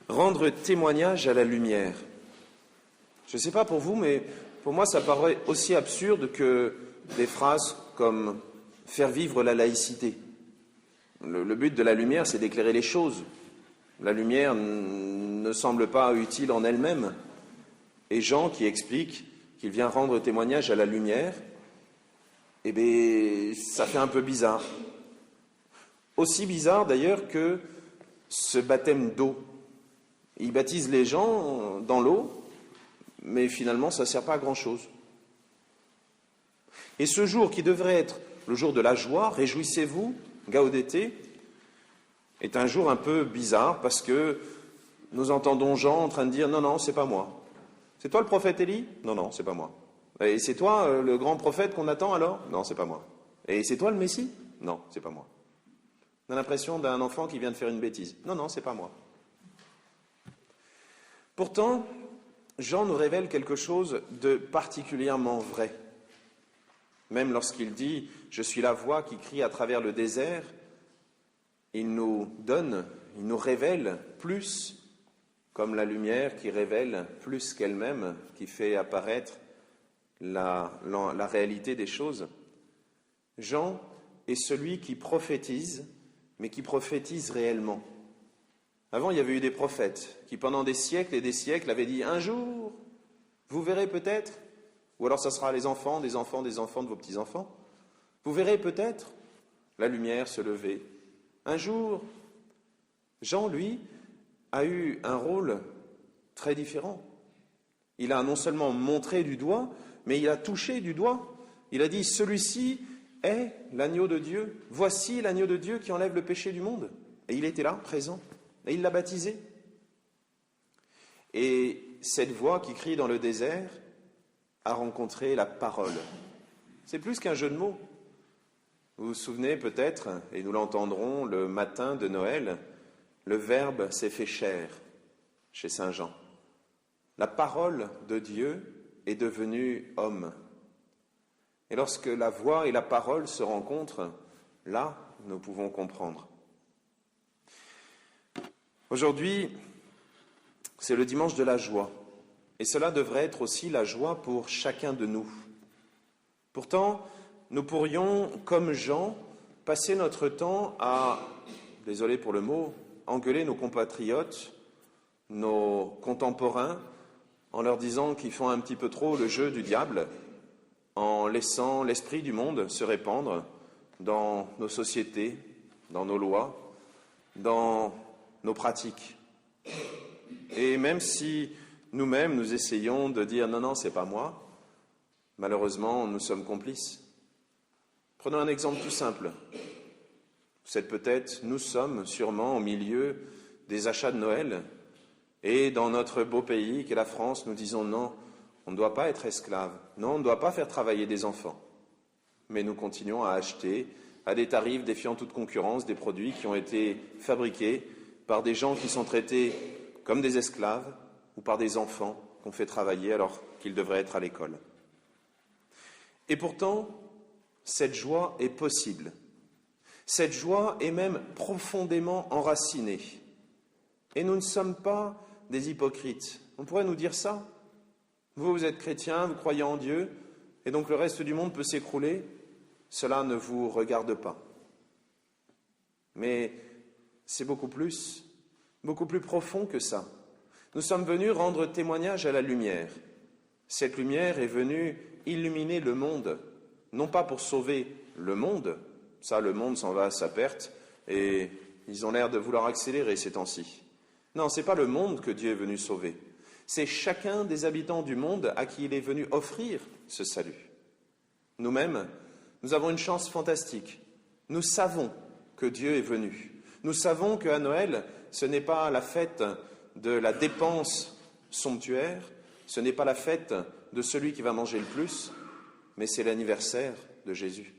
Rendre témoignage à la lumière. Je ne sais pas pour vous, mais pour moi, ça paraît aussi absurde que des phrases comme « faire vivre la laïcité ». Le but de la lumière, c'est d'éclairer les choses. La lumière ne semble pas utile en elle-même. Et Jean, qui explique qu'il vient rendre témoignage à la lumière, eh bien, ça fait un peu bizarre. Aussi bizarre d'ailleurs que ce baptême d'eau. Il baptise les gens dans l'eau, mais finalement, ça ne sert pas à grand-chose. Et ce jour qui devrait être le jour de la joie, réjouissez-vous, Gaudete, est un jour un peu bizarre parce que nous entendons Jean en train de dire « Non, non, c'est pas moi. C'est toi le prophète Élie ? Non, non, c'est pas moi. Et c'est toi le grand prophète qu'on attend alors ? Non, c'est pas moi. Et c'est toi le Messie ? Non, c'est pas moi. » On a l'impression d'un enfant qui vient de faire une bêtise. Non, non, c'est pas moi. Pourtant, Jean nous révèle quelque chose de particulièrement vrai. Même lorsqu'il dit « Je suis la voix qui crie à travers le désert », il nous révèle plus, comme la lumière qui révèle plus qu'elle-même, qui fait apparaître la réalité des choses. Jean est celui qui prophétise, mais qui prophétise réellement. Avant, il y avait eu des prophètes qui, pendant des siècles et des siècles, avaient dit « Un jour, vous verrez peut-être, ou alors ça sera les enfants, des enfants, des enfants de vos petits-enfants, vous verrez peut-être la lumière se lever. Un jour, Jean, lui, a eu un rôle très différent. Il a non seulement montré du doigt, mais il a touché du doigt. Il a dit « Celui-ci est l'agneau de Dieu. Voici l'agneau de Dieu qui enlève le péché du monde. » Et il était là, présent. Et il l'a baptisé. Et cette voix qui crie dans le désert a rencontré la parole. C'est plus qu'un jeu de mots. Vous vous souvenez peut-être, et nous l'entendrons le matin de Noël, le Verbe s'est fait chair chez Saint Jean. La parole de Dieu est devenue homme. Et lorsque la voix et la parole se rencontrent, là, nous pouvons comprendre. Aujourd'hui, c'est le dimanche de la joie. Et cela devrait être aussi la joie pour chacun de nous. Pourtant, nous pourrions, comme Jean, passer notre temps à, désolé pour le mot, engueuler nos compatriotes, nos contemporains, en leur disant qu'ils font un petit peu trop le jeu du diable, en laissant l'esprit du monde se répandre dans nos sociétés, dans nos lois, dans nos pratiques. Et même si nous-mêmes nous essayons de dire « non, non, c'est pas moi », malheureusement, nous sommes complices. Prenons un exemple tout simple. Nous sommes sûrement au milieu des achats de Noël et dans notre beau pays qu'est la France, nous disons non, on ne doit pas être esclave, non, on ne doit pas faire travailler des enfants. Mais nous continuons à acheter à des tarifs défiant toute concurrence des produits qui ont été fabriqués par des gens qui sont traités comme des esclaves ou par des enfants qu'on fait travailler alors qu'ils devraient être à l'école. Et pourtant, cette joie est possible. Cette joie est même profondément enracinée. Et nous ne sommes pas des hypocrites. On pourrait nous dire ça. Vous êtes chrétien, vous croyez en Dieu, et donc le reste du monde peut s'écrouler. Cela ne vous regarde pas. Mais c'est beaucoup plus profond que ça. Nous sommes venus rendre témoignage à la lumière. Cette lumière est venue illuminer le monde, non pas pour sauver le monde, ça le monde s'en va à sa perte, et ils ont l'air de vouloir accélérer ces temps-ci. Non, ce n'est pas le monde que Dieu est venu sauver, c'est chacun des habitants du monde à qui il est venu offrir ce salut. Nous-mêmes, nous avons une chance fantastique. Nous savons que Dieu est venu. Nous savons qu'à Noël, ce n'est pas la fête de la dépense somptuaire, ce n'est pas la fête de celui qui va manger le plus, mais c'est l'anniversaire de Jésus.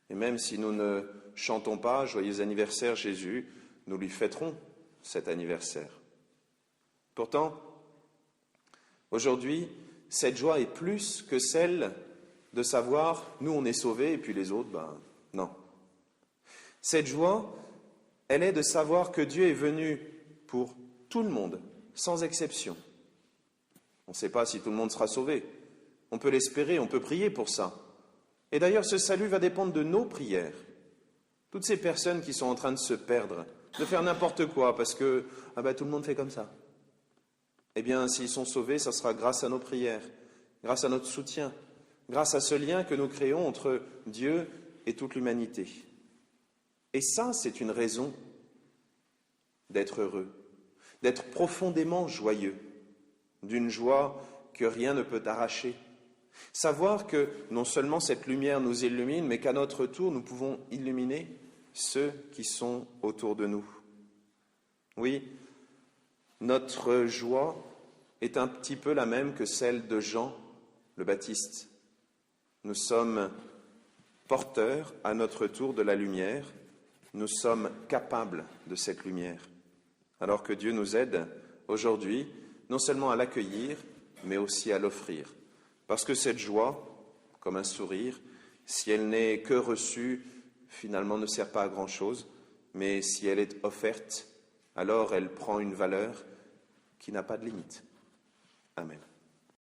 Et même si nous ne chantons pas « Joyeux anniversaire Jésus », nous lui fêterons cet anniversaire. Pourtant, aujourd'hui, cette joie est plus que celle de savoir « nous on est sauvés et puis les autres, non ». Cette joie, elle est de savoir que Dieu est venu pour tout le monde, sans exception. On ne sait pas si tout le monde sera sauvé. On peut l'espérer, on peut prier pour ça. Et d'ailleurs, ce salut va dépendre de nos prières. Toutes ces personnes qui sont en train de se perdre, de faire n'importe quoi parce que tout le monde fait comme ça. Eh bien, s'ils sont sauvés, ça sera grâce à nos prières, grâce à notre soutien, grâce à ce lien que nous créons entre Dieu et toute l'humanité. Et ça, c'est une raison d'être heureux, d'être profondément joyeux, d'une joie que rien ne peut arracher. Savoir que non seulement cette lumière nous illumine, mais qu'à notre tour, nous pouvons illuminer ceux qui sont autour de nous. Oui, notre joie est un petit peu la même que celle de Jean le Baptiste. Nous sommes porteurs à notre tour de la lumière, nous sommes capables de cette lumière. Alors que Dieu nous aide aujourd'hui, non seulement à l'accueillir, mais aussi à l'offrir. Parce que cette joie, comme un sourire, si elle n'est que reçue, finalement ne sert pas à grand-chose, mais si elle est offerte, alors elle prend une valeur qui n'a pas de limite. Amen.